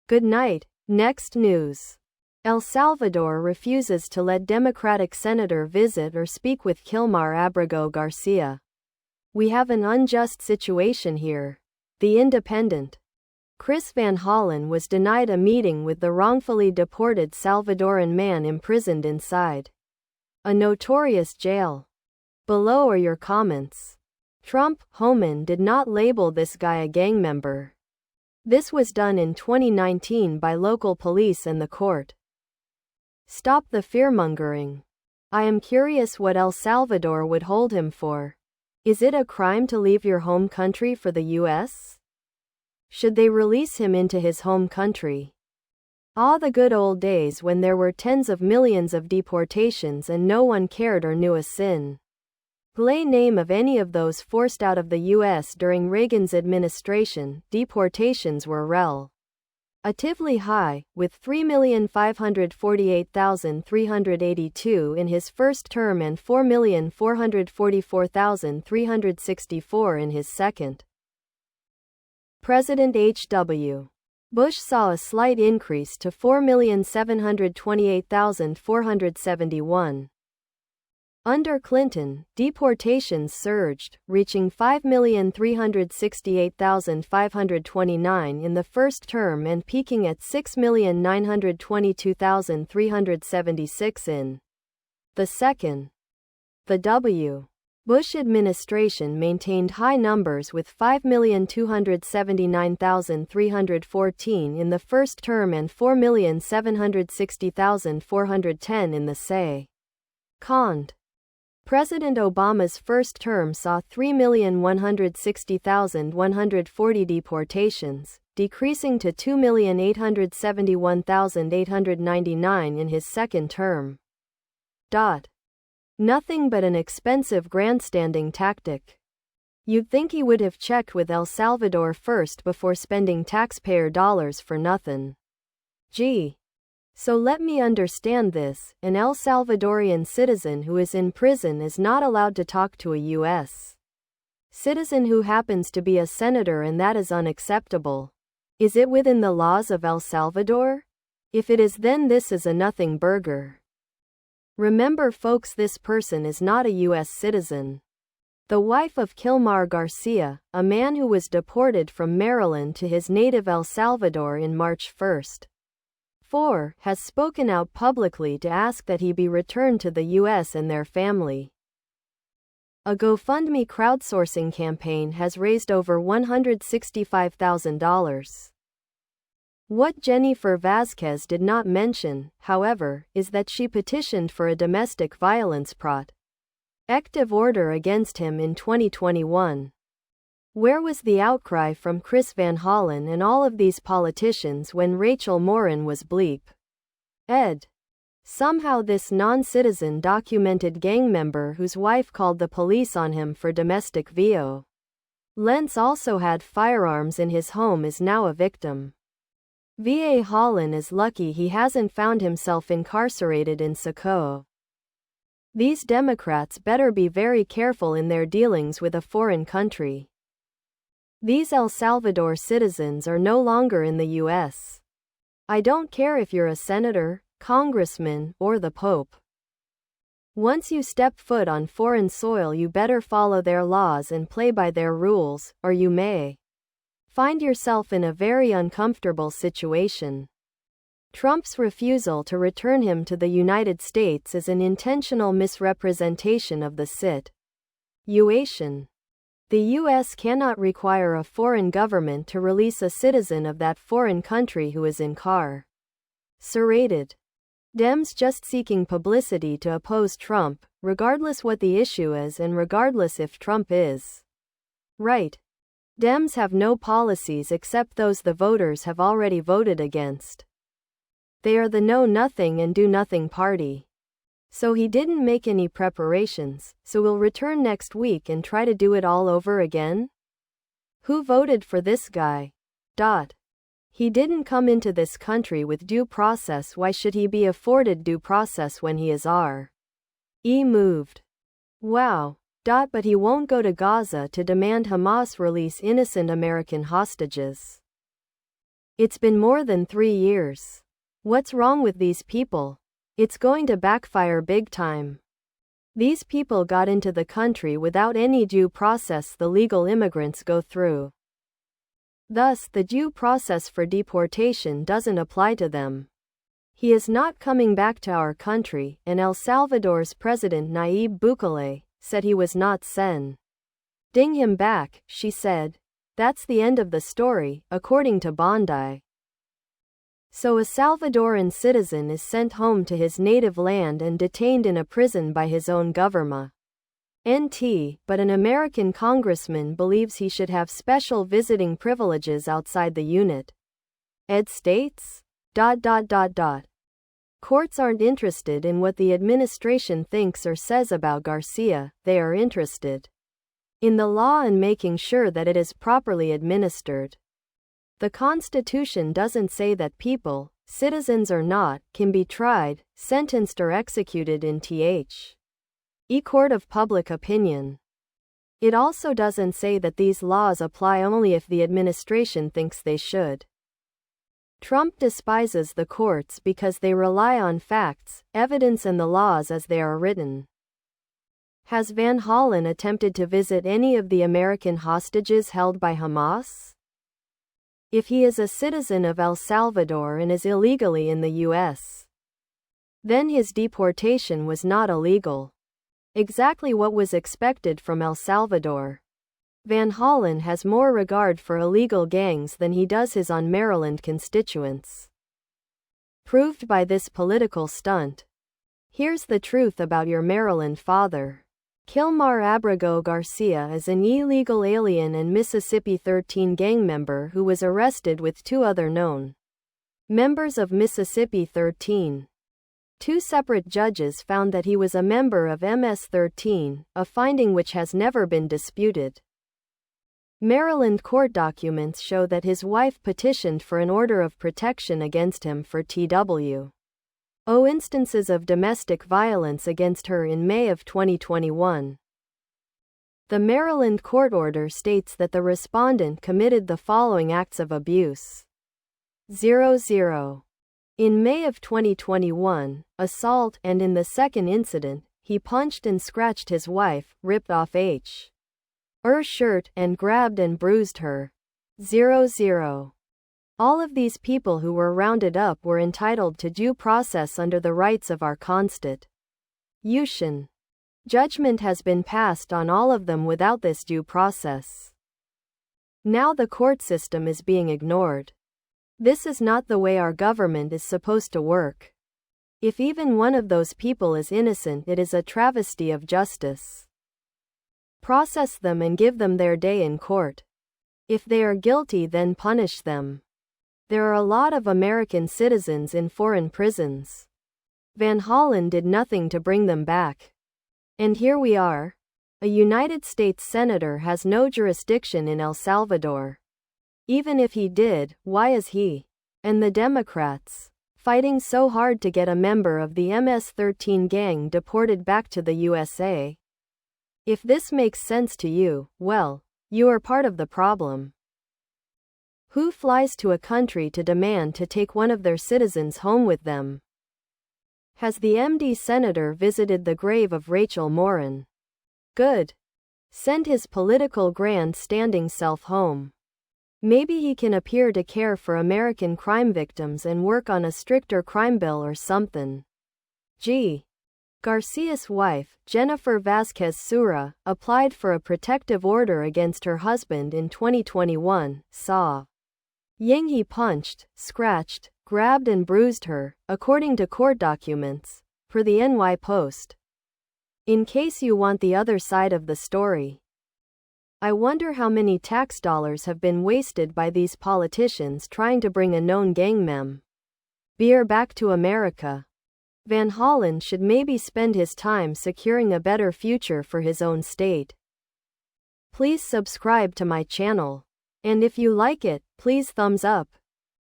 Good night. Next news. El Salvador refuses to let Democratic senator visit or speak with Kilmar Abrego Garcia. We have an unjust situation here. The Independent. Chris Van Hollen was denied a meeting with the wrongfully deported Salvadoran man imprisoned inside a notorious jail. Below are your comments. Trump, Homan did not label this guy a gang member. This was done in 2019 by local police and the court. Stop the fearmongering. I am curious what El Salvador would hold him for. Is it a crime to leave your home country for the U.S.? Should they release him into his home country? Ah, the good old days when there were tens of millions of deportations and no one cared or knew a sin. Play name of any of those forced out of the U.S. during Reagan's administration. Deportations were relatively high, with 3,548,382 in his first term and 4,444,364 in his second. President H.W. Bush saw a slight increase to 4,728,471. Under Clinton, deportations surged, reaching 5,368,529 in the first term and peaking at 6,922,376 in the second. The W. Bush administration maintained high numbers with 5,279,314 in the first term and 4,760,410 in the second. President Obama's first term saw 3,160,140 deportations, decreasing to 2,871,899 in his second term. Nothing but an expensive grandstanding tactic. You'd think he would have checked with El Salvador first before spending taxpayer dollars for nothing. Gee. So let me understand this, an El Salvadorian citizen who is in prison is not allowed to talk to a U.S. citizen who happens to be a senator, and that is unacceptable. Is it within the laws of El Salvador? If it is, then this is a nothing burger. Remember folks, this person is not a U.S. citizen. The wife of Kilmar Garcia, a man who was deported from Maryland to his native El Salvador in March 1st. Has spoken out publicly to ask that he be returned to the U.S. and their family. A GoFundMe crowdsourcing campaign has raised over $165,000. What Jennifer Vasquez did not mention, however, is that she petitioned for a domestic violence protective order against him in 2021. Where was the outcry from Chris Van Hollen and all of these politicians when Rachel Morin was bleep? Ed. Somehow this non-citizen documented gang member whose wife called the police on him for domestic violence also had firearms in his home is now a victim. Va Hollen is lucky he hasn't found himself incarcerated in Socorro. These Democrats better be very careful in their dealings with a foreign country. These El Salvador citizens are no longer in the U.S. I don't care if you're a senator, congressman, or the Pope. Once you step foot on foreign soil, you better follow their laws and play by their rules, or you may find yourself in a very uncomfortable situation. Trump's refusal to return him to the United States is an intentional misrepresentation of the situation. The U.S. cannot require a foreign government to release a citizen of that foreign country who is incarcerated. Dems just seeking publicity to oppose Trump, regardless what the issue is and regardless if Trump is right. Dems have no policies except those the voters have already voted against. They are the know-nothing and do-nothing party. So he didn't make any preparations, so will return next week and try to do it all over again? Who voted for this guy? He didn't come into this country with due process. Why should he be afforded due process when he is moved? Wow. But he won't go to Gaza to demand Hamas release innocent American hostages. It's been more than 3 years. What's wrong with these people? It's going to backfire big time. These people got into the country without any due process the legal immigrants go through. Thus, the due process for deportation doesn't apply to them. He is not coming back to our country, and El Salvador's president Nayib Bukele said he was not sending him back, she said. That's the end of the story, according to Bondi. So a Salvadoran citizen is sent home to his native land and detained in a prison by his own government. But an American congressman believes he should have special visiting privileges outside the unit. Ed states? Courts aren't interested in what the administration thinks or says about Garcia, they are interested in the law and making sure that it is properly administered. The Constitution doesn't say that people, citizens or not, can be tried, sentenced or executed in a court of public opinion. It also doesn't say that these laws apply only if the administration thinks they should. Trump despises the courts because they rely on facts, evidence and the laws as they are written. Has Van Hollen attempted to visit any of the American hostages held by Hamas? If he is a citizen of El Salvador and is illegally in the U.S., then his deportation was not illegal. Exactly what was expected from El Salvador. Van Hollen has more regard for illegal gangs than he does his on Maryland constituents. Proved by this political stunt. Here's the truth about your Maryland father. Kilmar Abrego Garcia is an illegal alien and Mississippi 13 gang member who was arrested with 2 other known members of Mississippi 13. 2 separate judges found that he was a member of MS-13, a finding which has never been disputed. Maryland court documents show that his wife petitioned for an order of protection against him for TWO instances of domestic violence against her in May of 2021. The Maryland court order states that the respondent committed the following acts of abuse. 0. In May of 2021, assault, and in the second incident, he punched and scratched his wife, ripped off her shirt, and grabbed and bruised her. 0. All of these people who were rounded up were entitled to due process under the rights of our Constitution. Judgment has been passed on all of them without this due process. Now the court system is being ignored. This is not the way our government is supposed to work. If even one of those people is innocent, it is a travesty of justice. Process them and give them their day in court. If they are guilty, then punish them. There are a lot of American citizens in foreign prisons. Van Hollen did nothing to bring them back. And here we are. A United States senator has no jurisdiction in El Salvador. Even if he did, why is he and the Democrats fighting so hard to get a member of the MS-13 gang deported back to the USA? If this makes sense to you, well, you are part of the problem. Who flies to a country to demand to take one of their citizens home with them? Has the MD senator visited the grave of Rachel Morin? Good. Send his political grandstanding self home. Maybe he can appear to care for American crime victims and work on a stricter crime bill or something. Garcia's wife, Jennifer Vazquez Sura, applied for a protective order against her husband in 2021, he punched, scratched, grabbed and bruised her, according to court documents, per the NY Post. In case you want the other side of the story. I wonder how many tax dollars have been wasted by these politicians trying to bring a known gang member back to America. Van Hollen should maybe spend his time securing a better future for his own state. Please subscribe to my channel. And if you like it, please thumbs up.